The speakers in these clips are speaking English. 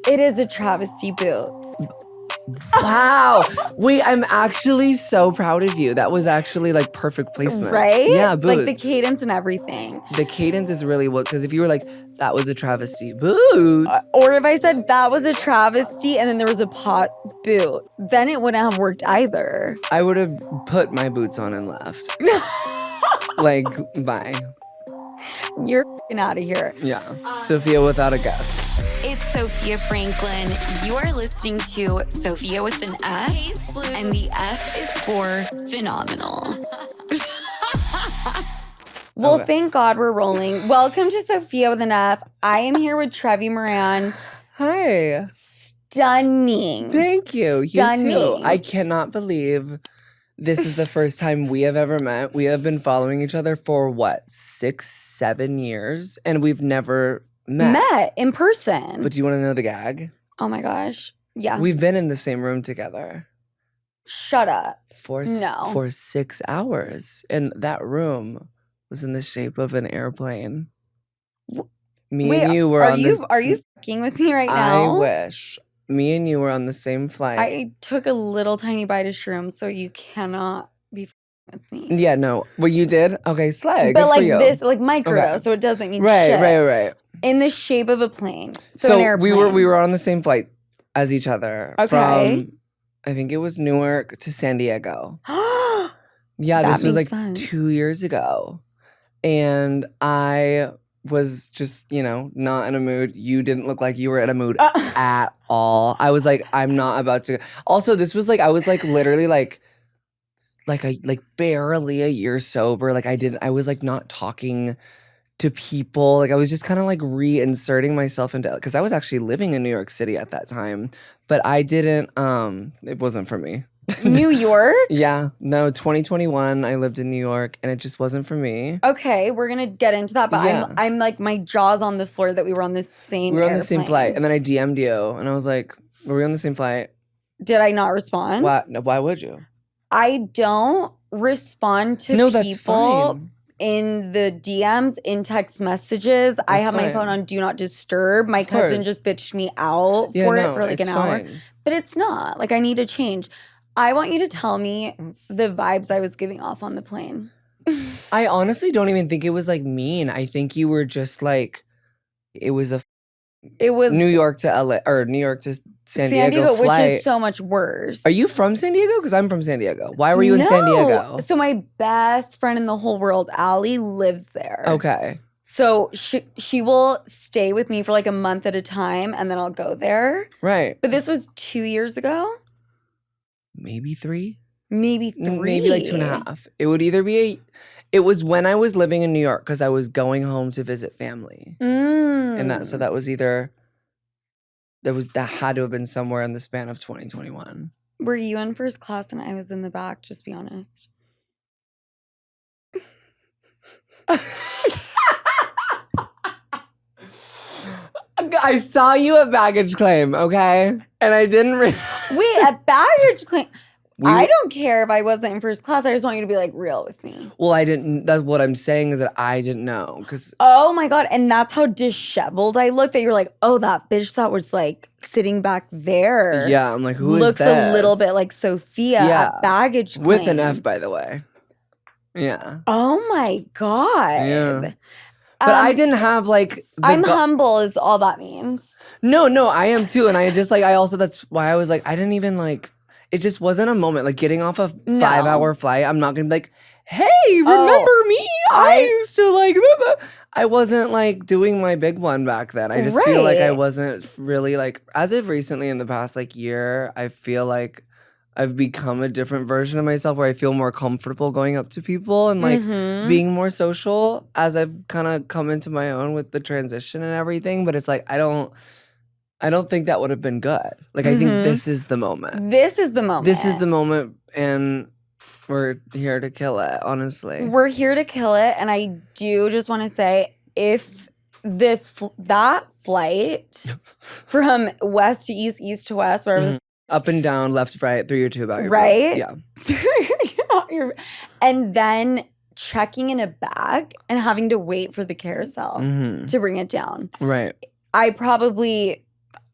It is a travesty boots. Wow. Wait, I'm actually so proud of you. That was actually like perfect placement. Right? Yeah, boots. Like the cadence and everything. The cadence is really what, because if you were like, that was a travesty boots. Or if I said that was a travesty and then there was a pot boot, then it wouldn't have worked either. I would have put my boots on and left. Like, bye. You're out of here. Yeah. Sophia without a guess. It's Sophia Franklyn. You are listening to Sophia with an F, and the F is for phenomenal. Well, thank God we're rolling. Welcome to Sophia with an F. I am here with Trevi Moran. Hi. Stunning. Thank you. Stunning. You too. I cannot believe this is the first time we have ever met. We have been following each other for what, 6-7 years? And we've never met in person. But do you want to know the gag? Oh my gosh. Yeah. We've been in the same room together. Shut up. For 6 hours. And that room was in the shape of an airplane. And you were Are you fucking with me right now? I wish. Me and you were on the same flight. I took a little tiny bite of shroom, so you cannot be fucking with me. Yeah, no. Well, you did? Okay, slag. But Good like for you. this, like micro, Okay. so it doesn't mean Right, shit. right. In the shape of a plane. So an airplane. we were on the same flight as each other. Okay. From, I think it was Newark to San Diego. Yeah, That this was like makes sense. 2 years ago. And I was just, not in a mood. You didn't look like you were in a mood at all. I was like, I'm not about to. Also, this was like, I was like literally like barely a year sober. Like I was like not talking to people. Like I was just kind of like reinserting myself into, because I was actually living in New York City at that time, but I didn't, it wasn't for me. New York? Yeah, no, 2021, I lived in New York and it just wasn't for me. Okay, we're gonna get into that, but Yeah. I'm like, my jaw's on the floor that we were on the same We were on the airplane. same flight, and then I DM'd you and I was like, were we on the same flight? Did I not respond? Why, no, why would you? I don't respond to No, that's people fine. in the DMs, in text messages. I That's have my fine. phone on Do Not Disturb. My cousin course. just bitched me out Yeah, for no, it for like it's an hour. fine. But it's not. Like, I need to change. I want you to tell me the vibes I was giving off on the plane. I honestly don't even think it was like mean. I think you were just like, it was New York to LA or New York to San Diego flight. Which is so much worse. Are you from San Diego? Because I'm from San Diego. Why were you in San Diego? So my best friend in the whole world, Allie, lives there. Okay. So she will stay with me for like a month at a time, and then I'll go there. Right. But this was 2 years ago. Maybe 3? Maybe 3. Maybe like 2.5. It would either be it was when I was living in New York because I was going home to visit family. And that was either that had to have been somewhere in the span of 2021. Were you in first class and I was in the back? Just be honest. I saw you at baggage claim, okay? And I didn't Wait, a baggage claim. I don't care if I wasn't in first class. I just want you to be like real with me. Well, I didn't. That's what I'm saying is that I didn't know because. Oh my God. And that's how disheveled I looked, that you're like, oh, that bitch that was like sitting back there. Yeah, I'm like, who looks is this? a little bit like Sophia at baggage claim. With an F, by the way. Yeah. Oh my God. Yeah. But I didn't have like. I'm humble is all that means. No, I am too. And I just like, that's why I was like, I didn't even like, it just wasn't a moment. Like getting off a 5-hour flight, I'm not going to be like, hey, remember me? I used to like, I wasn't like doing my big one back then. I just feel like I wasn't really like, as of recently in the past like year, I feel like I've become a different version of myself where I feel more comfortable going up to people and like being more social as I've kind of come into my own with the transition and everything. But it's like, I don't think that would have been good. Like, I think this is the moment. This is the moment. This is the moment, and we're here to kill it, honestly. We're here to kill it, and I do just want to say, if that flight from west to east, east to west, wherever up and down, left, right, through your tube, out your right? Yeah. And then checking in a bag and having to wait for the carousel to bring it down. Right. I probably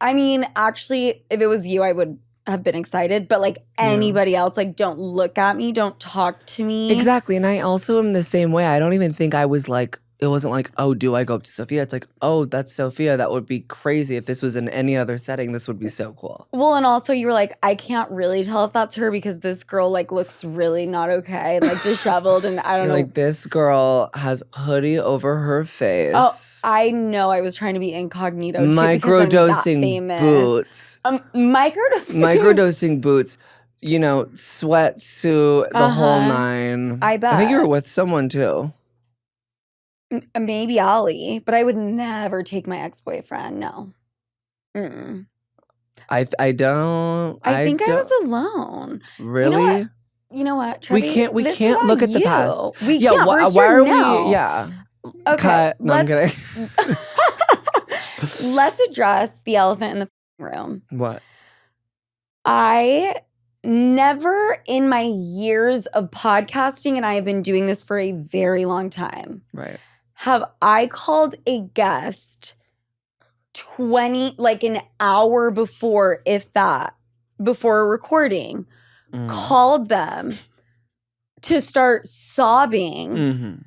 I mean, actually, if it was you, I would have been excited. But like anybody else, like don't look at me, don't talk to me. Exactly. And I also am the same way. I don't even think I was like, it wasn't like, oh, do I go up to Sofia? It's like, oh, that's Sofia. That would be crazy. If this was in any other setting, this would be so cool. Well, and also you were like, I can't really tell if that's her because this girl like looks really not okay, like disheveled, and I don't know. Like this girl has hoodie over her face. Oh, I know. I was trying to be incognito too Microdosing boots. Microdosing boots. You know, sweatsuit, the whole nine. I bet. I think you were with someone too. Maybe Ollie, but I would never take my ex-boyfriend. No. Mm-mm. I don't. I think I was alone. Really? You know what? Trevi, we can't look at the past. We can't. Why are we? Yeah. Okay. Cut. No, I'm kidding. Let's address the elephant in the room. What? I never in my years of podcasting, and I have been doing this for a very long time. Right. Have I called a guest 20, like an hour before, if that, before a recording, called them to start sobbing.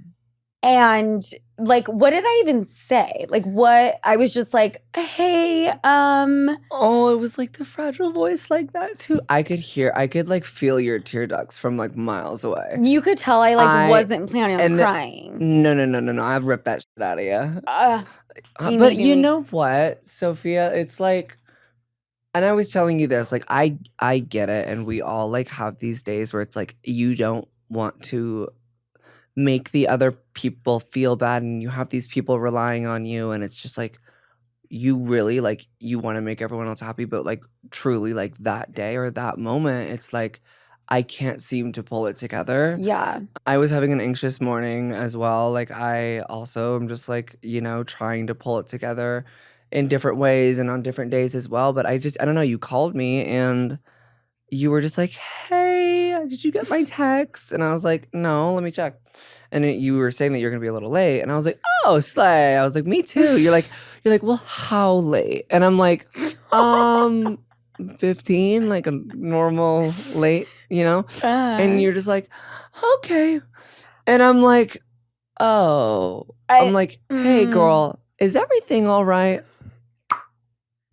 And like, what did I even say? Like, what? I was just like, hey, Oh, it was like the fragile voice like that too. I could like feel your tear ducts from like miles away. You could tell I wasn't planning on crying. No. I've ripped that shit out of you. But you know what, Sophia? It's like, and I was telling you this, like, I get it. And we all like have these days where it's like, you don't want to make the other people feel bad, and you have these people relying on you, and it's just like you really like you want to make everyone else happy, but like truly like that day or that moment, it's like I can't seem to pull it together. Yeah. I was having an anxious morning as well. Like I also am just like, you know, trying to pull it together in different ways and on different days as well. But I don't know, you called me and you were just like, hey, did you get my text? And I was like, no, let me check. And you were saying that you're going to be a little late. And I was like, oh, slay. I was like, me too. You're like, well, how late? And I'm like, 15, like a normal late, you know? And you're just like, okay. And I'm like, oh. I'm like, hey, girl, is everything all right?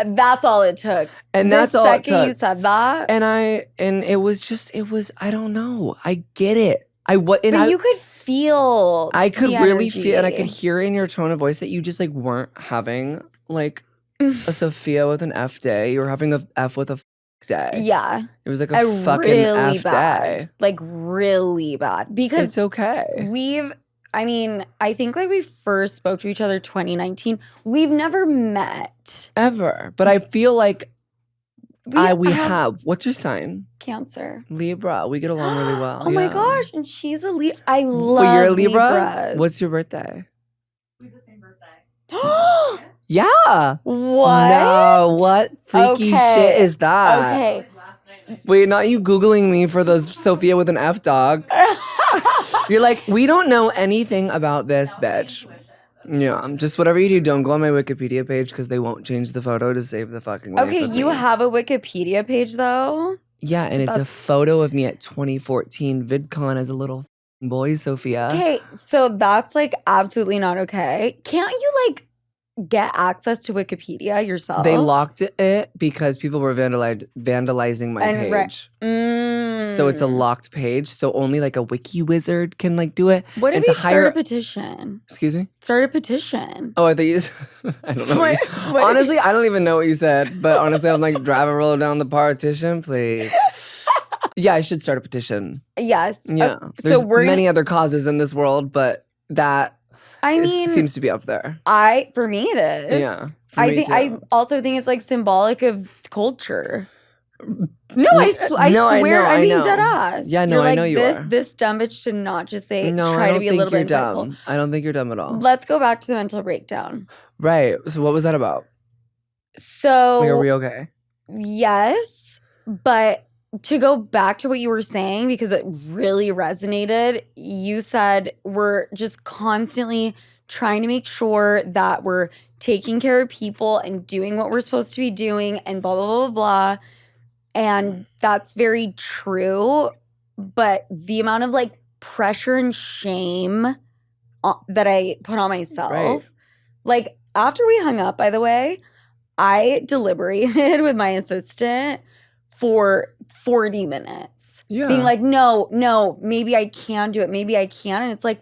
That's all it took. And that's all it took. The second you said that. And it was, I don't know. I get it. But you could feel I could really feel, and I could hear in your tone of voice that you just like weren't having like a Sofia with an F day. You were having a F with a F day. Yeah. It was like a fucking really F bad day. Like really bad. Because it's okay. I think like we first spoke to each other 2019. We've never met. Ever. But I feel like we have. What's your sign? Cancer. Libra. We get along really well. Oh my gosh. And she's a Libra. I love you're a Libra? Libras. What's your birthday? We have the same birthday. Yeah. What? No, what freaky shit is that? Okay. Wait, not you Googling me for the Sofia with an F dog. You're like, we don't know anything about this bitch. Yeah, just whatever you do, don't go on my Wikipedia page because they won't change the photo to save the fucking life. Okay, you have a Wikipedia page though? Yeah, and it's a photo of me at 2014 VidCon as a little boy, Sofia. Okay, so that's like absolutely not okay. Can't you like get access to Wikipedia yourself? They locked it because people were vandalizing my page. So it's a locked page. So only like a wiki wizard can like do it. What if you start a petition? Excuse me? Start a petition. Oh, I thought you I don't know. Honestly, I don't even know what you said. But honestly, I'm like, drive a roll down the partition, please. Yeah, I should start a petition. Yes. Yeah. There's many other causes in this world, but that seems to be up there. For me it is. Yeah. I also think it's like symbolic of culture. No, I swear, I mean dead ass. Yeah, no, I know you are. This dumb bitch should not just say, no, try to be a little bit dumb. I don't think you're dumb at all. Let's go back to the mental breakdown. Right. So what was that about? So like, are we okay? Yes, but to go back to what you were saying, because it really resonated, you said we're just constantly trying to make sure that we're taking care of people and doing what we're supposed to be doing and blah, blah, blah, blah, blah. And that's very true. But the amount of like pressure and shame that I put on myself, Right. like after we hung up, by the way, I deliberated with my assistant for 40 minutes. Yeah. Being like, no, maybe I can do it. Maybe I can. And it's like,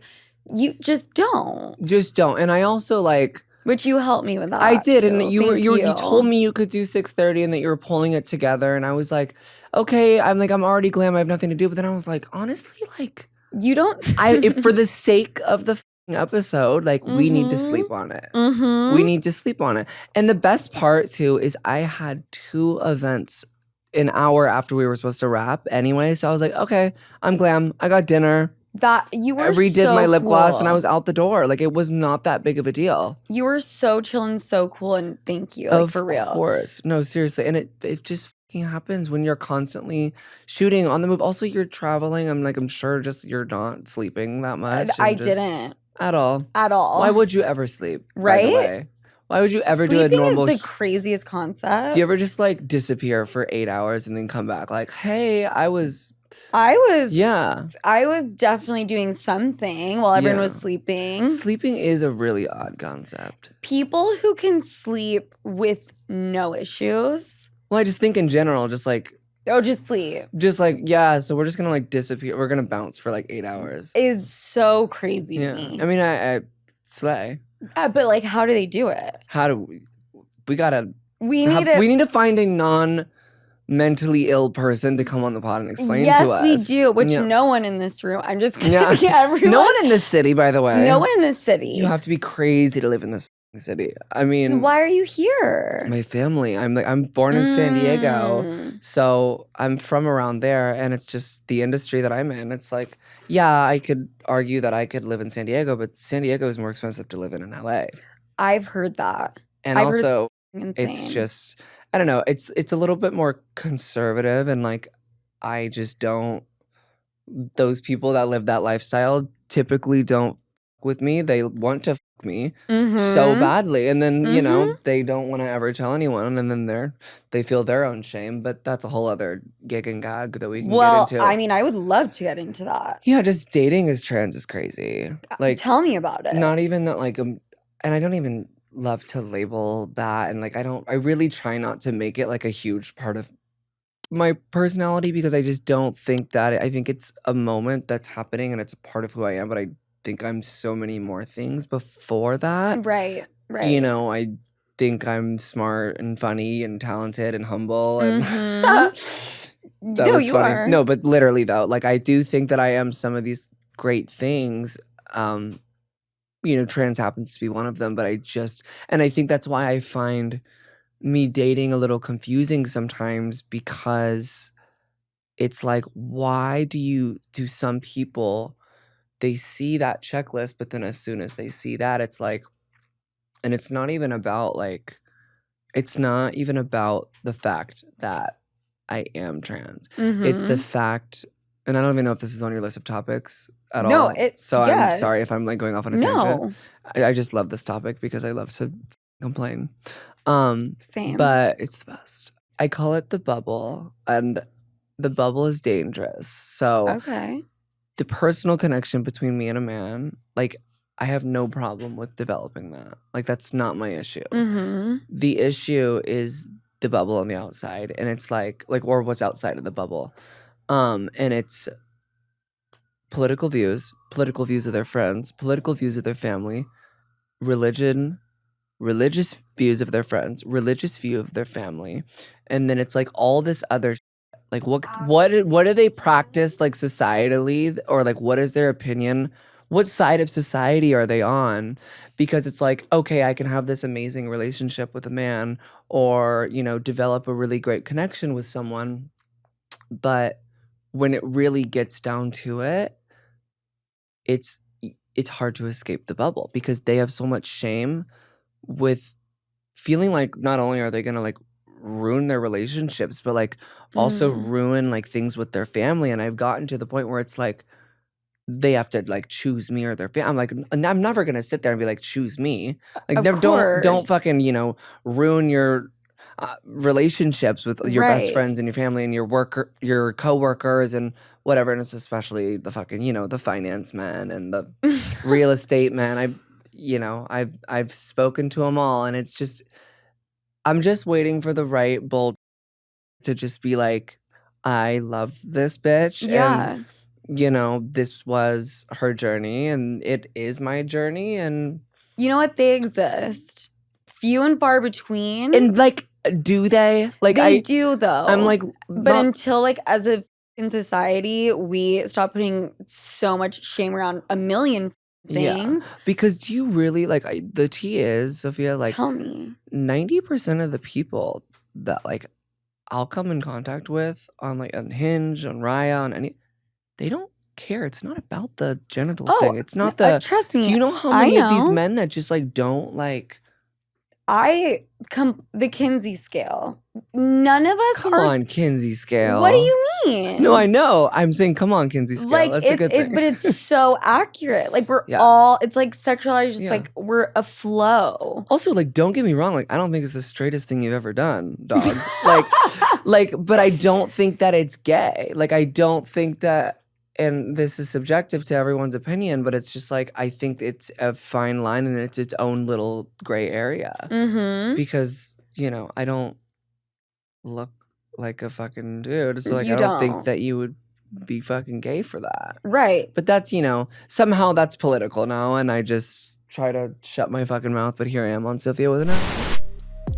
you just don't. Just don't. And I also like... Which you helped me with that. I did, too. and you told me you could do 6:30 and that you were pulling it together, and I was like, okay, I'm already glam, I have nothing to do. But then I was like, honestly, like you don't. if for the sake of the episode, like we need to sleep on it. Mm-hmm. We need to sleep on it. And the best part too is I had 2 events an hour after we were supposed to wrap anyway. So I was like, okay, I'm glam. I got dinner. That you were I redid so my lip gloss and I cool. was out the door. Like it was not that big of a deal. You were so chill and so cool, and thank you, like, for real. Of course. No, seriously. And it just fucking happens when you're constantly shooting on the move. Also, you're traveling. I'm sure just you're not sleeping that much. I and just- didn't At all. at all. Why would you ever sleep? By the Right? way? Why would you ever do a Sleeping normal... is the craziest concept. Do you ever just like disappear for 8 hours and then come back like, hey, I was I was definitely doing something while everyone was Yeah. sleeping. Sleeping is a really odd concept. People who can sleep with no issues. Well, I just think in general, just like, Just sleep yeah, so we're just gonna like disappear. We're gonna bounce for like 8 hours. is so crazy to Yeah. me. I mean, I slay. But like, how do they do it? How do we gotta, We need to find a non-mentally ill person to come on the pod and explain to us. Yes, we do. Which Yeah. no one in this room. I'm just kidding. Yeah. Everyone. No one in this city, by the way. No one in this city. You have to be crazy to live in this city. I mean, Why are you here? my family. I'm born in San Diego, Mm. so I'm from around there, and it's just the industry that I'm in. It's like, yeah, I could argue that I could live in San Diego, but San Diego is more expensive to live in LA. I've heard that. And I've heard also, Insane. it's just, I don't know. It's a little bit more conservative, and like, I just don't. Those people that live that lifestyle typically don't f- with me. They want to f- me so Mhm. badly, and then you know they don't want to ever tell anyone, and then they feel their own shame. But that's a whole other gig and gag that we can Well, get into. I mean, I would love to get into that. Yeah, just dating as trans is crazy. Like, Tell me about it. not even that. Like, and I don't even love to label that, and like, I really try not to make it like a huge part of my personality because I just don't think that. I think it's a moment that's happening and it's a part of who I am, but I think I'm so many more things before that. Right. You know, I think I'm smart and funny and talented and humble and Mhm. that No, was you funny. are. No, but literally though, like I do think that I am some of these great things. You know, trans happens to be one of them, but and I think that's why I find me dating a little confusing sometimes because it's like, why do some people, they see that checklist, but then as soon as they see that, it's like, and it's not even about the fact that I am trans. It's the Mhm. fact, and I don't even know if this is on your list of topics at No, all. So I'm sorry yes. if I'm like going off on a tangent. No. I just love this topic because I love to complain. Same. But it's the best. I call it the bubble, and the bubble is dangerous. So Okay. the personal connection between me and a man, like I have no problem with developing that. Like that's not my issue. Mm-hmm. The issue is the bubble on the outside, and it's like or what's outside of the bubble. And it's political views of their friends, political views of their family, religion, religious views of their friends, religious view of their family, and then it's like all this other like what do they practice like societally, or like what is their opinion? What side of society are they on? Because it's like, okay, I can have this amazing relationship with a man, or you know, develop a really great connection with someone, but when it really gets down to it, it's hard to escape the bubble because they have so much shame with feeling like not only are they gonna like ruin their relationships, but like also ruin like things with their family. And I've gotten to the point where it's like they have to like choose me or their family. I'm like, I'm never gonna sit there and be like, choose me. Like, Of never, don't course. fucking ruin your relationships with your best Right. friends and your family and your coworkers and whatever. And it's especially the fucking the finance men and the real estate men. I've spoken to them all, and it's just I'm just waiting for the right bull to just be like, I love this bitch. Yeah. And this was her journey and it is my journey, and You know what? They exist. Few and far between. and like, do they? Like, they do though. I'm like, but not- until like as a in society, we stop putting so much shame around a million things. because do you really like the tea is, Sophia, like Tell me. 90% of the people that like I'll come in contact with on like on Hinge, on Raya, on any, they don't care. It's not about the genital thing. It's not the. trust me. Do you know how I many of these know. men that just like don't like? The Kinsey Scale. None of us Come are. on, Kinsey Scale. What do you mean? No, I know. I'm saying, come on, Kinsey Scale. Like That's a good thing. but it's so accurate. Like we're Yeah. all. It's like sexualized. Just Yeah. like we're a flow. Also, like, don't get me wrong. Like, I don't think it's the straightest thing you've ever done, dog. But I don't think that it's gay. Like, I don't think that, and this is subjective to everyone's opinion, but it's just like, I think it's a fine line and it's its own little gray area. Mm-hmm. Because, I don't look like a fucking dude. So, like, You I don't think don't. that you would be fucking gay for that. Right. But that's, somehow that's political now, and I just try to shut my fucking mouth, but here I am on Sofia with an F.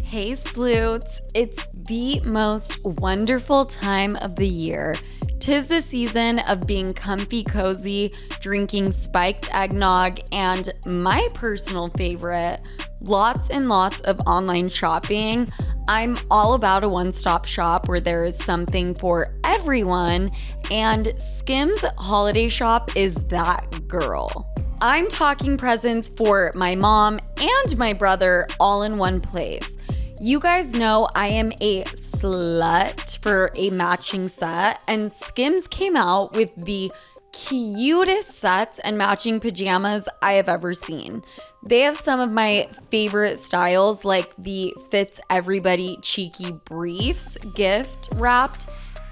Hey sleuths, it's the most wonderful time of the year. 'Tis the season of being comfy cozy, drinking spiked eggnog, and my personal favorite, lots and lots of online shopping. I'm all about a one-stop shop where there is something for everyone, and Skims Holiday Shop is that girl. I'm talking presents for my mom and my brother all in one place. You guys know I am a slut for a matching set, and Skims came out with the cutest sets and matching pajamas I have ever seen. They have some of my favorite styles, like the Fits Everybody cheeky briefs, gift wrapped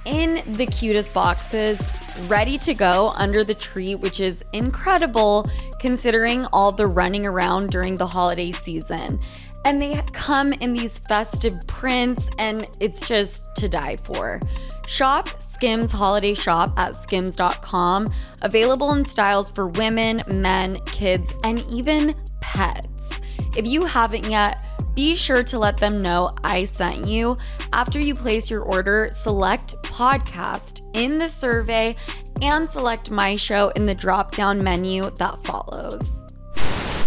in the cutest boxes, ready to go under the tree, which is incredible considering all the running around during the holiday season. And they come in these festive prints, and it's just to die for. Shop Skims Holiday Shop at skims.com, available in styles for women, men, kids, and even pets. If you haven't yet, be sure to let them know I sent you. After you place your order, select podcast in the survey and select my show in the drop-down menu that follows.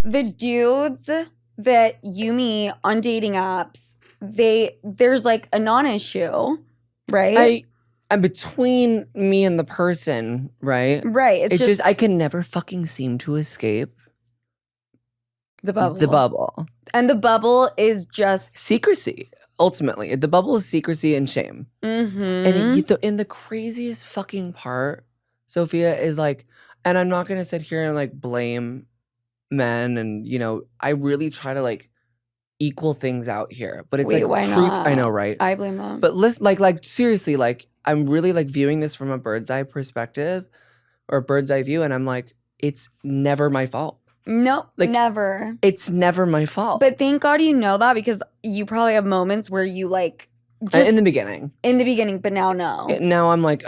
The dudes that you meet on dating apps, there's like a non-issue, right? I'm between me and the person, right? Right. It's just I can never fucking seem to escape the bubble. the bubble. And the bubble is just Secrecy, ultimately. The bubble is secrecy and shame. And the craziest fucking part, Sophia, is like, and I'm not gonna sit here and like blame men, and I really try to like equal things out here, but it's Wait, like why truth. not? I know, right? I blame them. But listen, like seriously, like I'm really like viewing this from a bird's eye perspective or bird's eye view, and I'm like, it's never my fault. Nope, like, never. It's never my fault. But thank God you know that, because you probably have moments where you like just in the beginning, but now no. Now I'm like,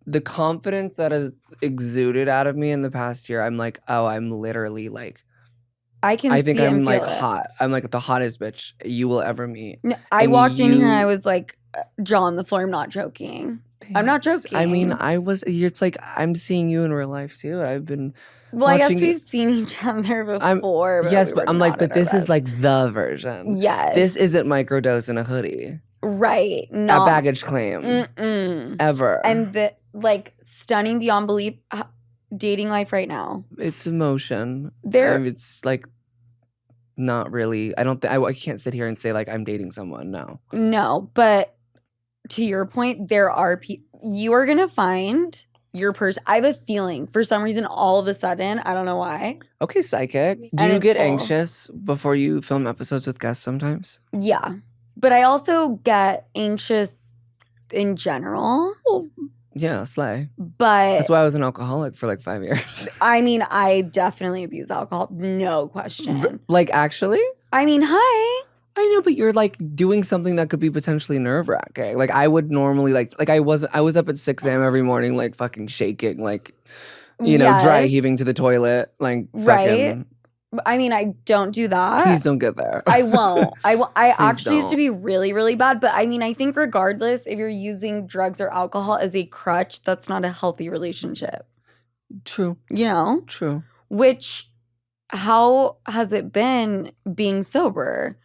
the confidence that has exuded out of me in the past year, I'm like, I'm literally like, I think I'm like feel it. hot. I'm like the hottest bitch you will ever meet. No, I And walked in here and you- I was like, jaw on the floor. I'm not joking. I'm not joking. I mean, it's like I'm seeing you in real life too. I've been Well, I guess watching we've it- seen each other before. yes, we but were I'm like, not but at our this is best. like the version. Yes. This isn't microdose in a hoodie. right. A Not baggage claim. Mm-mm. Ever. And the like stunning beyond belief dating life right now. it's emotion. There- It's like not really. I don't. I can't sit here and say like I'm dating someone. No. No, but to your point, there are you are gonna find your person. I have a feeling for some reason all of a sudden, I don't know why. Okay, psychic. Do And you it's get full. anxious before you film episodes with guests sometimes? Yeah. But I also get anxious in general. Yeah, slay. But That's why I was an alcoholic for like 5 years. I mean, I definitely abuse alcohol. No question. Like, actually? I mean, hi. I know, but you're like doing something that could be potentially nerve-wracking. Like, I would normally like I was up at 6 a.m. every morning, like fucking shaking, like, you know, dry Yes. heaving to the toilet, like Right. fucking. I mean, I don't do that. Please don't get there. I won't. I Please actually used to don't. be really, really bad. But I mean, I think regardless, if you're using drugs or alcohol as a crutch, that's not a healthy relationship. True. You know? True. Which, how has it been being sober?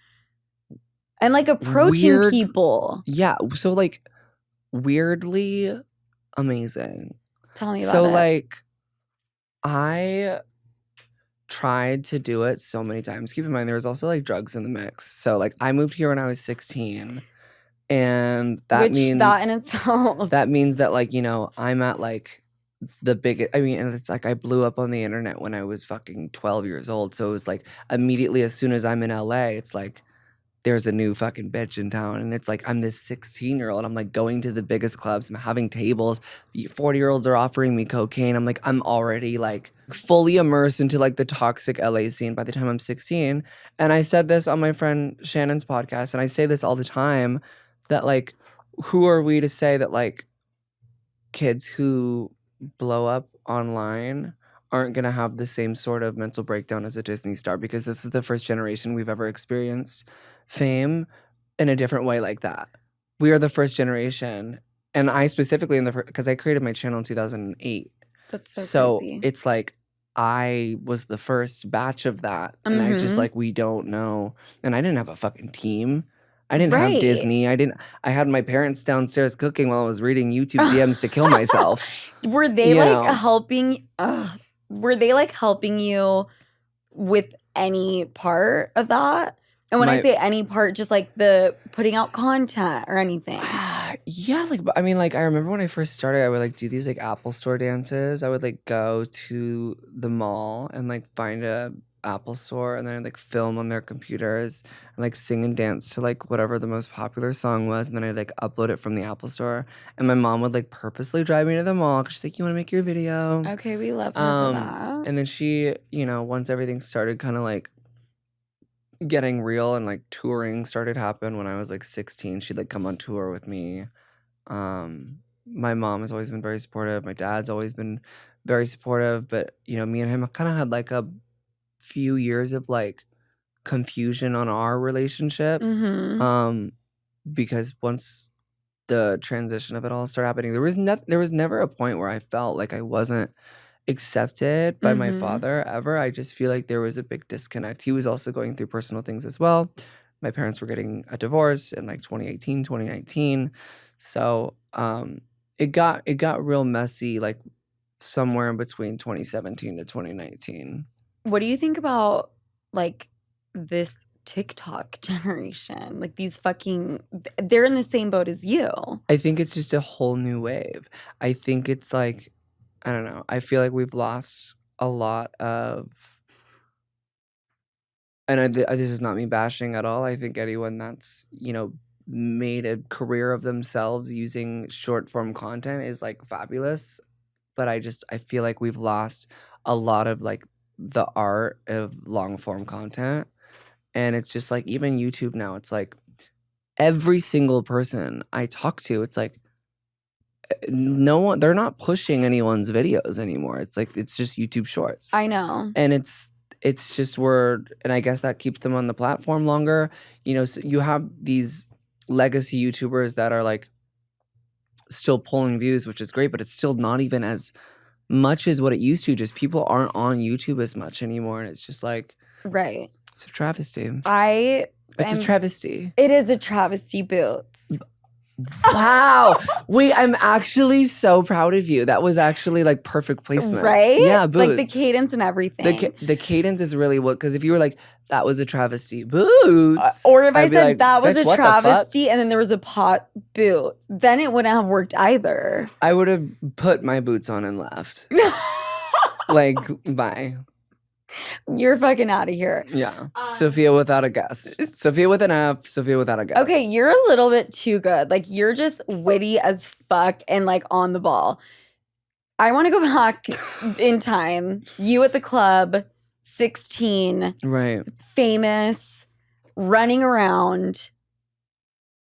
And like approaching Weird. people. Yeah. So like weirdly amazing. Tell me about So it. like I tried to do it so many times. Keep in mind there was also like drugs in the mix. So like I moved here when I was 16. And that means that in itself. that means that like, you know, I'm at like the biggest, I mean, and it's like I blew up on the internet when I was fucking 12 years old. So it was like immediately as soon as I'm in LA, it's like there's a new fucking bitch in town. And it's like I'm this 16-year-old. I'm like going to the biggest clubs. I'm having tables. 40-year-olds are offering me cocaine. I'm like, I'm already like fully immersed into like the toxic LA scene by the time I'm 16. And I said this on my friend Shannon's podcast. And I say this all the time that like, who are we to say that like kids who blow up online aren't going to have the same sort of mental breakdown as a Disney star, because this is the first generation we've ever experienced fame in a different way like that. We are the first generation. And I specifically because I created my channel in 2008. That's so crazy. It's like I was the first batch of that. And I just like, we don't know. And I didn't have a fucking team. I didn't have Disney. I had my parents downstairs cooking while I was reading YouTube DMs to kill myself. Were they helping? Were they like helping you with any part of that? And when I say any part, just like the putting out content or anything. Yeah, like I mean, like I remember when I first started, I would like do these like Apple Store dances. I would like go to the mall and like find a Apple Store, and then I'd like film on their computers and like sing and dance to like whatever the most popular song was, and then I'd like upload it from the Apple Store. And my mom would like purposely drive me to the mall because she's like, "You want to make your video?" Okay, we love her for that. And then she, you know, once everything started kind of like getting real and like touring started happen when I was like 16, she'd like come on tour with me. My mom has always been very supportive. My dad's always been very supportive, but you know, me and him kind of had like a few years of like confusion on our relationship. Because once the transition of it all started happening, there was never a point where I felt like I wasn't accepted by my father ever. I just feel like there was a big disconnect. He was also going through personal things as well. My parents were getting a divorce in like 2018, 2019. So it got real messy like somewhere in between 2017 to 2019. What do you think about like this TikTok generation? Like these they're in the same boat as you. I think it's just a whole new wave. I think it's like, I don't know. I feel like we've lost a lot of, and this is not me bashing at all. I think anyone that's, you know, made a career of themselves using short form content is like fabulous. But I feel like we've lost a lot of like the art of long form content. And it's just like, even YouTube now, it's like every single person I talk to, it's like, no one, they're not pushing anyone's videos anymore. It's like, it's just YouTube Shorts. I know. And it's just and I guess that keeps them on the platform longer. You know, so you have these legacy YouTubers that are like still pulling views, which is great, but it's still not even as much as what it used to. Just people aren't on YouTube as much anymore. And it's just like, right. It's a travesty. It's a travesty. It is a travesty, Boots. Wow. Wait, I'm actually so proud of you. That was actually like perfect placement. Right? Yeah, boots. Like the cadence and everything. The cadence is really what, because if you were like, that was a travesty, boots. Or if I I'd be said like, that was "Bitch, a what the fuck?" travesty and then there was a pot boot, then it wouldn't have worked either. I would have put my boots on and left. Like, bye. You're fucking out of here. Yeah. Sophia without a guest. Sophia with an F, Sophia without a guest. Okay, you're a little bit too good. Like, you're just witty as fuck and like on the ball. I want to go back in time. You at the club, 16, Right. famous, running around.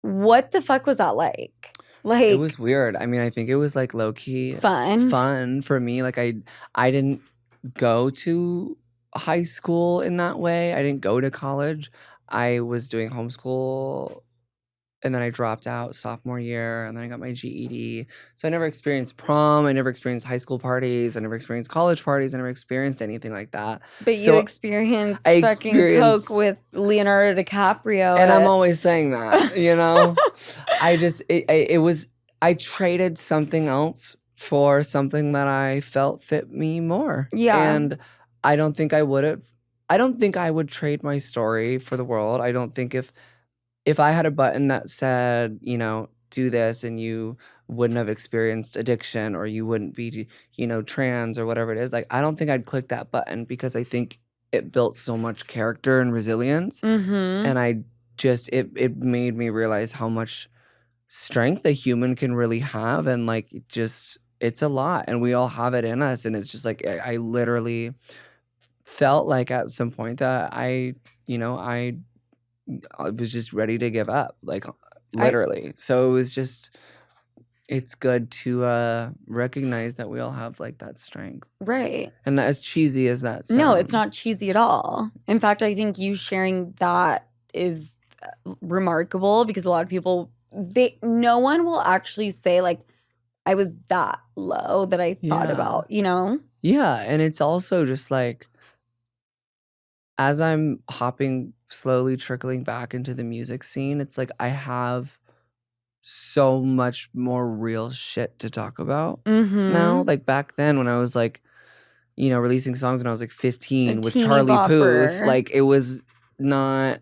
What the fuck was that like? Like, It was weird. I mean, I think it was like low key fun for me. Like I didn't go to high school in that way. I didn't go to college. I was doing homeschool, and then I dropped out sophomore year, and then I got my GED. So I never experienced prom. I never experienced high school parties. I never experienced college parties. I never experienced anything like that. But So you experienced I fucking experienced- coke with Leonardo DiCaprio. And I'm always saying that, you know? I traded something else for something that I felt fit me more. Yeah. And I don't think I would trade my story for the world. I don't think if I had a button that said, you know, do this and you wouldn't have experienced addiction or you wouldn't be, you know, trans or whatever it is, like, I don't think I'd click that button because I think it built so much character and resilience. Mm-hmm. And I just, it made me realize how much strength a human can really have. And like, it's a lot. And we all have it in us. And it's just like, I literally felt like at some point that I was just ready to give up, like literally. So it was just, it's good to recognize that we all have like that strength. Right. And as cheesy as that sounds. No, it's not cheesy at all. In fact, I think you sharing that is remarkable because a lot of people, no one will actually say like, I was that low that I thought Yeah. about, you know? Yeah. And it's also just like, as I'm slowly trickling back into the music scene, it's like I have so much more real shit to talk about Mm-hmm. now. Like back then when I was like, you know, releasing songs when I was like 15 A with teeny Charlie bopper. Puth, like it was not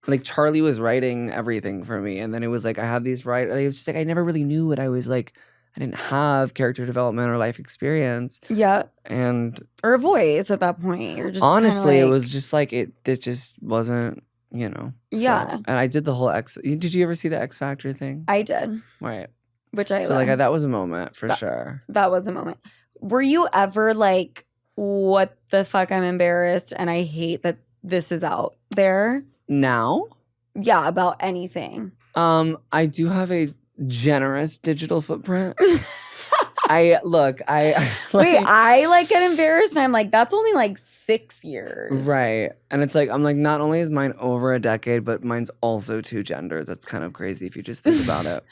like Charlie was writing everything for me. And then it was like I had these it was just like I never really knew what I was like. I didn't have character development or life experience. Yeah. And Or a voice at that point. You're just honestly, kinda it like- was just like it just wasn't, you know. Yeah. So, and I did the whole did you ever see the X Factor thing? I did, Right. which I So love. like that was a moment for sure. That was a moment. Were you ever like, what the fuck, I'm embarrassed and I hate that this is out there? Now, Yeah, about anything. I do have a generous digital footprint. I like, Wait, I like get embarrassed and I'm like, that's only like 6 years. right. And it's like I'm like, not only is mine over a decade, but mine's also 2 genders. That's kind of crazy if you just think about it.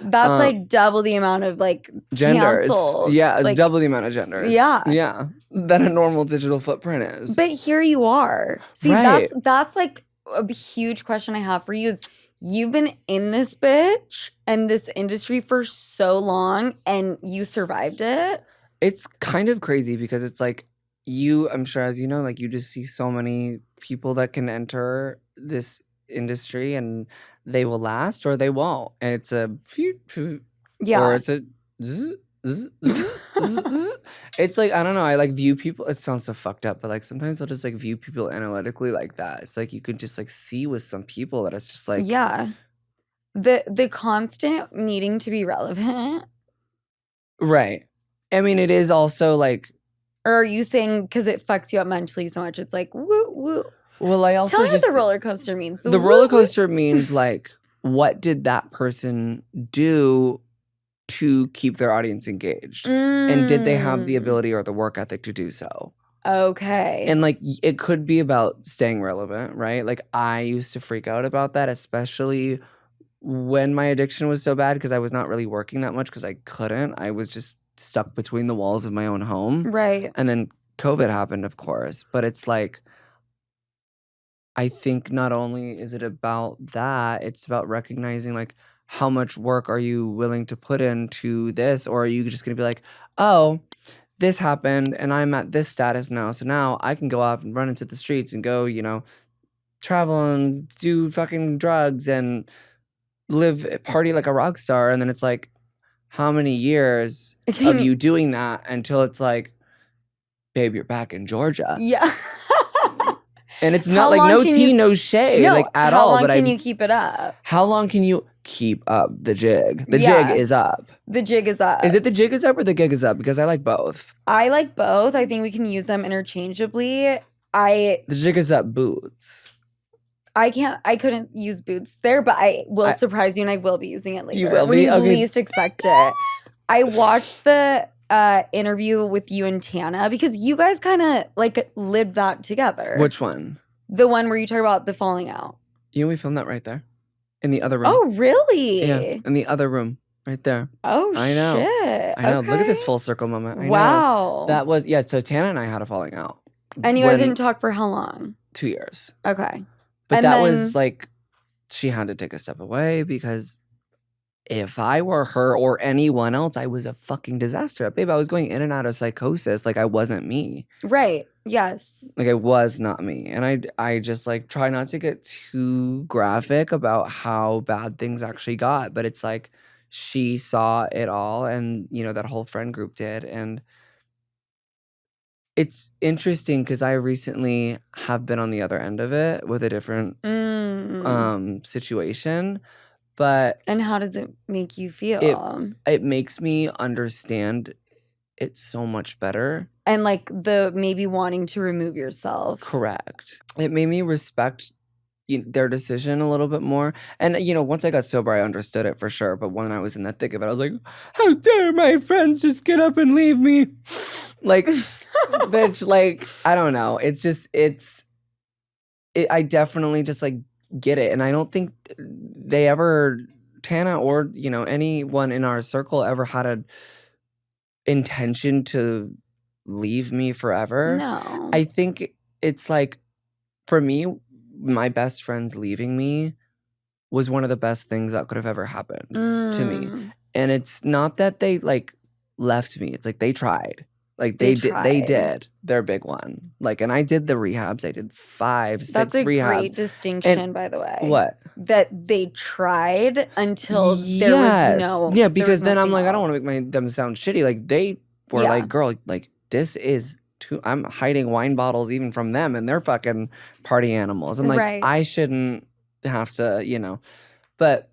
That's like double the amount of like Genders. cancels. Yeah, it's Like, double the amount of genders. Yeah. Yeah. That a normal digital footprint is. But here you are. See, Right. that's like a huge question I have for you is you've been in this bitch and this industry for so long and you survived it. It's kind of crazy because it's like I'm sure as you know, like you just see so many people that can enter this industry and they will last or they won't. And it's a Yeah. or it's a it's like I don't know. I like view people. It sounds so fucked up, but like sometimes I'll just like view people analytically like that. It's like you could just like see with some people that it's just like yeah. The constant needing to be relevant. right. I mean, it is also like Or are you saying because it fucks you up mentally so much, it's like woo woo. well, I also Tell me just what the roller coaster means. the woo, roller woo. coaster means like what did that person do to keep their audience engaged, and did they have the Mm. ability or the work ethic to do so? Okay. And like it could be about staying relevant, right? Like I used to freak out about that, especially when my addiction was so bad because I was not really working that much because I couldn't. I was just stuck between the walls of my own home. right. And then COVID happened, of course. But it's like I think not only is it about that, it's about recognizing like how much work are you willing to put into this, or are you just gonna be like, oh, this happened and I'm at this status now, so now I can go out and run into the streets and go, travel and do fucking drugs and party like a rock star. And then it's like, how many years of you doing that until it's like, babe, you're back in Georgia. Yeah. And it's not like no tea, no shade, like at all. How long can you keep it up? How long can you keep up the jig? The jig is up. The jig is up. Is it the jig is up or the gig is up? Because I like both. I like both. I think we can use them interchangeably. The jig is up boots. I couldn't use boots there, but I will surprise you and I will be using it later. You will when be? you Okay. least expect it. I watched the interview with you and Tana because you guys kind of like lived that together. Which one? The one where you talk about the falling out. We filmed that right there. In the other room. Oh, really? Yeah, in the other room. Right there. Oh, I know. shit. I know. Okay. Look at this full circle moment. I know. Wow. That was, so Tana and I had a falling out. And you guys didn't talk for how long? 2 years. Okay. But And that then- was like, she had to take a step away because if I were her or anyone else, I was a fucking disaster. Babe, I was going in and out of psychosis. Like I wasn't me. Right. Yes. Like I was not me. And I just like try not to get too graphic about how bad things actually got. But it's like she saw it all and, that whole friend group did. And it's interesting because I recently have been on the other end of it with a different situation. But and how does it make you feel? It makes me understand it so much better. And like the maybe wanting to remove yourself. Correct. It made me respect their decision a little bit more. And, once I got sober, I understood it for sure. But when I was in the thick of it, I was like, how dare my friends just get up and leave me? Like, bitch, like, I don't know. It's just, I definitely just like get it. And I don't think they ever, Tana or, anyone in our circle ever had an intention to leave me forever. No. I think it's like, for me, my best friends leaving me was one of the best things that could have ever happened to me. And it's not that they like left me. It's like they tried. Like they did their big one. Like, and I did the rehabs. I did 5, 6 rehabs. That's a great distinction, by the way. What? That they tried until there was no. Yeah, because then I'm nothing like, I don't else. want to make them sound shitty. Like they were like, girl, like this is too. I'm hiding wine bottles even from them, and they're fucking party animals. I'm like, Right. I shouldn't have to, But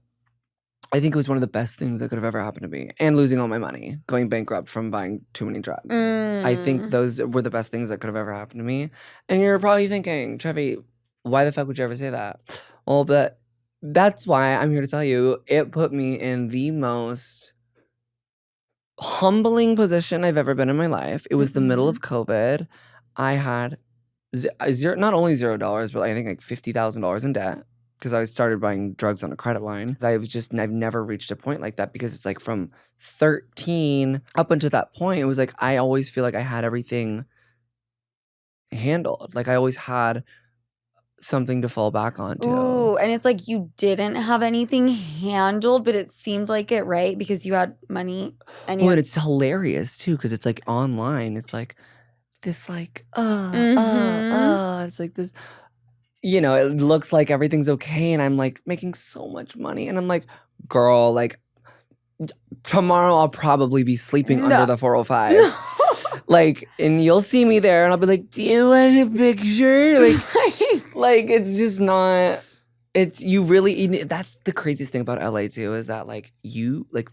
I think it was one of the best things that could have ever happened to me. And losing all my money, going bankrupt from buying too many drugs. I think those were the best things that could have ever happened to me. And you're probably thinking, Trevi, why the fuck would you ever say that? Well, but that's why I'm here to tell you, it put me in the most humbling position I've ever been in my life. It was the middle of COVID. I had not only $0, but I think like $50,000 in debt. Because I started buying drugs on a credit line. I've never reached a point like that because it's like from 13 up until that point, it was like I always feel like I had everything handled. Like I always had something to fall back onto. Ooh, and it's like you didn't have anything handled, but it seemed like it, right? Because you had money and you and it's hilarious too because it's like online. It's like this like, it's like this. It looks like everything's okay and I'm like making so much money and I'm like, girl, like tomorrow I'll probably be sleeping under the 405. Like, and you'll see me there and I'll be like, do you want a picture? Like it's just not, you really, that's the craziest thing about LA too, is that like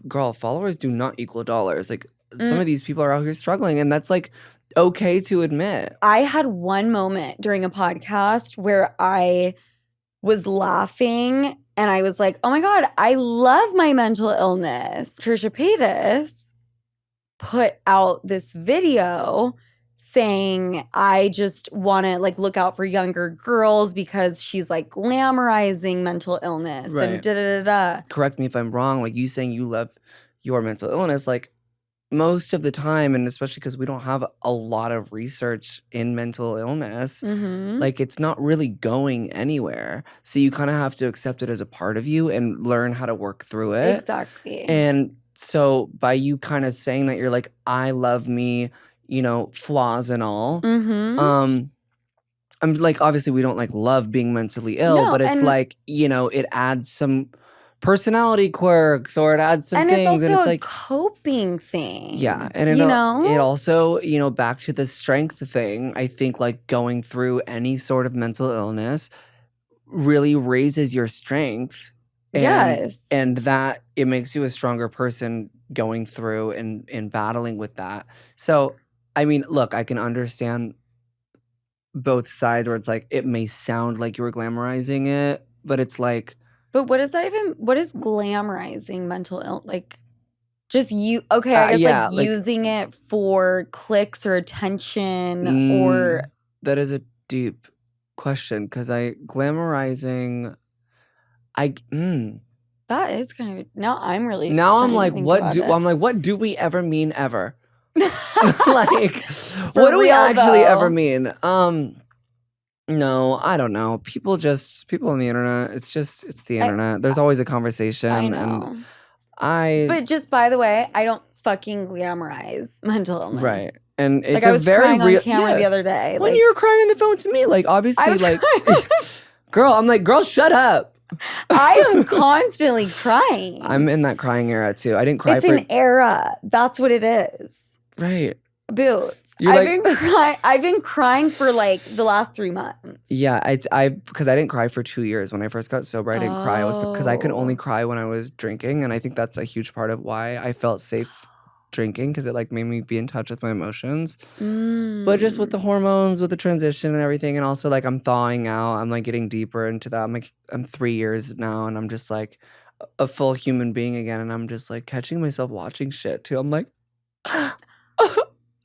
girl, followers do not equal dollars. Like some of these people are out here struggling and that's like, okay to admit. I had one moment during a podcast where I was laughing and I was like, oh my God, I love my mental illness. Trisha Paytas put out this video saying, I just want to like look out for younger girls because she's like glamorizing mental illness and Right. da-da-da-da. Correct me if I'm wrong. Like you saying you love your mental illness, like most of the time, and especially because we don't have a lot of research in mental illness, Mm-hmm. like it's not really going anywhere. So you kind of have to accept it as a part of you and learn how to work through it. Exactly. And so by you kind of saying that, you're like, I love me, you know, flaws and all. Mm-hmm. I'm like, obviously we don't like love being mentally ill, No, but it's and- like, you know, it adds some personality quirks or it adds some and things. it's also And it's a like, coping thing. yeah. And it, you know? it also, you know, back to the strength thing, I think like going through any sort of mental illness really raises your strength. And, Yes. And that it makes you a stronger person going through and battling with that. So, I mean, look, I can understand both sides where it's like, it may sound like you were glamorizing it, but it's like, But what is that even? What is glamorizing mental illness? Like, just you? Okay, I guess yeah, like like- using it for clicks or attention, Mm. or that is a deep question because glamorizing, that is kind of. Now I'm really. now I'm starting to like, think what about do it. I'm like, what do we ever mean ever? Like, what do we real, actually though. ever mean? No, I don't know. People on the internet. It's the internet. There's always a conversation, I and know. But just by the way, I don't fucking glamorize mental illness. right. And it's Like I was a very crying real on camera yeah. the other day. When Like you were crying on the phone to me, like I obviously, was like, crying. girl, I'm like, girl, shut up. I am constantly crying. I'm in that crying era too. I didn't cry It's for an era. That's what it is. right. Boots. You're I've been crying for like the last 3 months. Yeah, I because I didn't cry for 2 years when I first got sober. I didn't cry. I was because I could only Oh. cry when I was drinking, and I think that's a huge part of why I felt safe drinking because it like made me be in touch with my emotions. But just with the hormones, with the transition and everything, and also like I'm thawing out. I'm like getting deeper into that. I'm 3 years now, and I'm just like a full human being again, and I'm just like catching myself watching shit too. I'm like.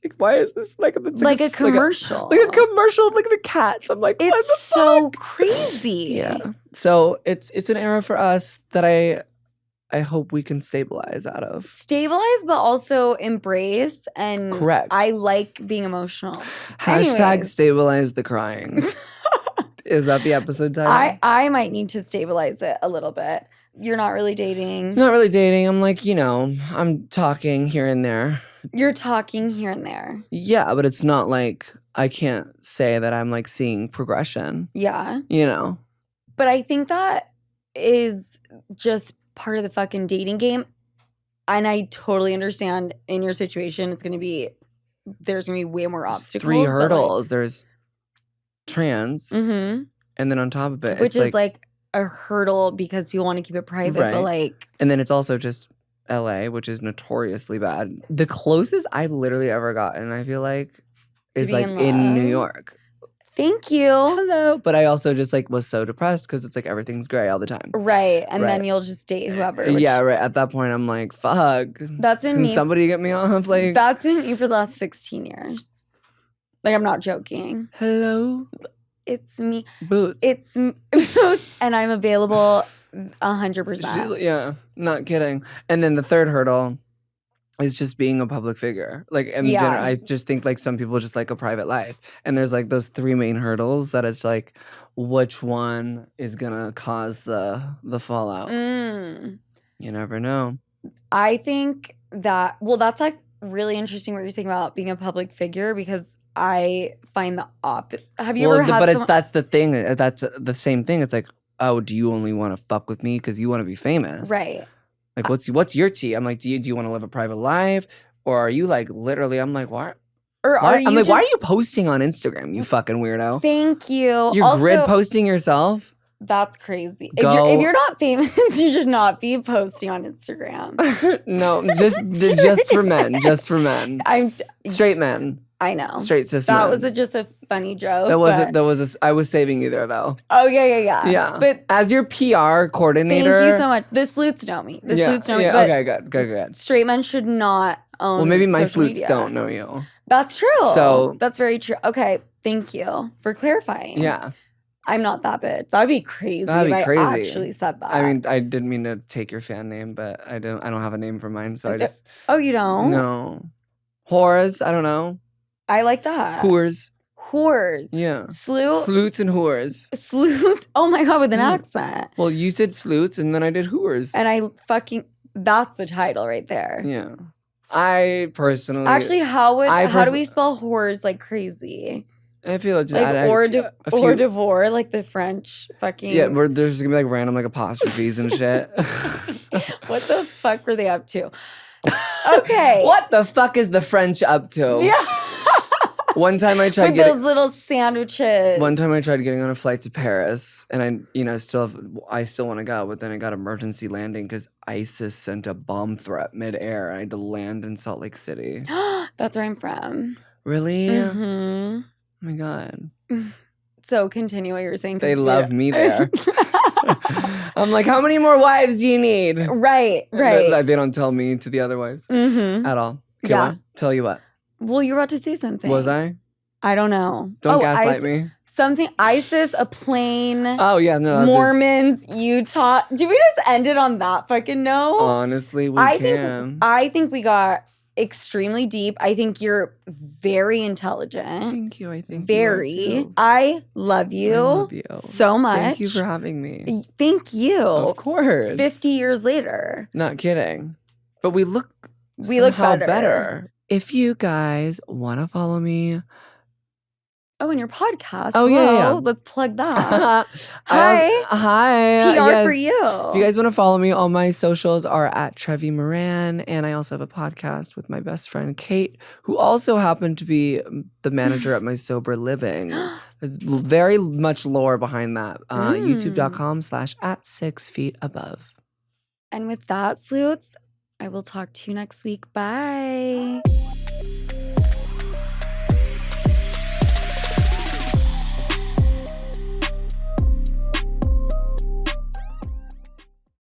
Like, why is this like it's like a commercial. like a commercial of like the cats? I'm like, what the It's so fuck? crazy. Yeah. So it's an era for us that I hope we can stabilize out of. Stabilize, but also embrace and Correct. I like being emotional. Hashtag Anyways. stabilize the crying. Is that the episode title? I might need to stabilize it a little bit. You're not really dating. Not really dating. I'm like, you know, I'm talking here and there. You're talking here and there. Yeah, but it's not like I can't say that I'm like seeing progression, Yeah. you know? But I think that is just part of the fucking dating game. And I totally understand in your situation, there's going to be way more There's obstacles. 3 hurdles. There's trans, Mm-hmm. and then on top of it, Which it's is like a hurdle because people want to keep it private. Right. But like, and then it's also just LA, which is notoriously bad. The closest I've literally ever gotten, I feel like, is like being in New loved? York. thank you. Hello. But I also just like was so depressed because it's like everything's gray all the time. Right. And then Right. you'll just date whoever. which- Yeah, right. At that point, I'm like, fuck. That's been Can me. somebody get me off? Like, That's been me for the last 16 years. Like, I'm not joking. hello, It's me. boots. It's Boots, and I'm available 100%. Yeah, not kidding. And then the third hurdle is just being a public figure. Like, in Yeah. general, I just think like some people just like a private life. And there's like those 3 main hurdles that it's like, which one is gonna cause the fallout? Mm. You never know. I think that, well, that's like really interesting what you're saying about being a public figure because I find the opposite. Have you ever had but someone- that's the thing. That's the same thing. It's like, oh, do you only want to fuck with me because you want to be famous? Right. Like, what's your tea? I'm like, do you want to live a private life, or are you like literally? I'm like, why? Or are you I'm like, why are just- you posting on Instagram? You fucking weirdo. Thank you. You're Also, grid posting yourself. That's crazy. Go. If you're not famous, you should not be posting on Instagram. No, just for men. Just for men. Straight men. I know. Straight cis That men. was just a funny joke. That wasn't. but- That was. I was saving you there though. Oh yeah. Yeah. But as your PR thank coordinator. you so much. The sleuths know me. The sleuths know me. Yeah. But Okay. Good. straight men should not own. Well, maybe my social sleuths media. don't know you. That's true. So- that's very true. Okay, thank you for clarifying. Yeah. I'm not that bitch. That'd be crazy That'd be if crazy. I actually said that. I mean, I didn't mean to take your fan name, but I don't have a name for mine, so I just oh, you don't? no. Whores, I don't know. I like that. Whores. Whores. Yeah. Sleuth. Sleuths and whores. Sleuth. Oh my God, with an accent. Well, you said sleuths and then I did whores. And I fucking, that's the title right there. Yeah. I personally. Actually, how do we spell whores like crazy? I feel like just Like add hors a few. d'oeuvre, like the French fucking. Yeah, where there's just gonna be like random like apostrophes and shit. What the fuck were they up to? Okay. What the fuck is the French up to? Yeah. One time I tried With those little sandwiches. One time I tried getting on a flight to Paris, and I still want to go, but then I got emergency landing because ISIS sent a bomb threat midair. I had to land in Salt Lake City. That's where I'm from. Really? Mm-hmm. Oh my God. So continue what you were saying. They love me there. I'm like, how many more wives do you need? Right. They don't tell me to the other wives at all. Okay, Yeah. well, tell you what. Well, you were about to say something. Was I? I don't know. Don't gaslight me. Something, ISIS, a plane. Oh, yeah, no. Mormons, Utah. Did we just end it on that fucking note? Honestly, we can. I think we got extremely deep. I think you're very intelligent. Thank you. I think very. You are too. I love you. I love you so much. Thank you for having me. Thank you. Of course. 50 years later. Not kidding. But we look better. If you guys want to follow me. Oh, and your podcast. Oh, yeah. Let's plug that. Hi. PR for you. If you guys want to follow me, all my socials are at Trevi Moran. And I also have a podcast with my best friend, Kate, who also happened to be the manager at my sober living. There's very much lore behind that. YouTube.com/@6feetabove. And with that, Sleuths, I will talk to you next week. Bye.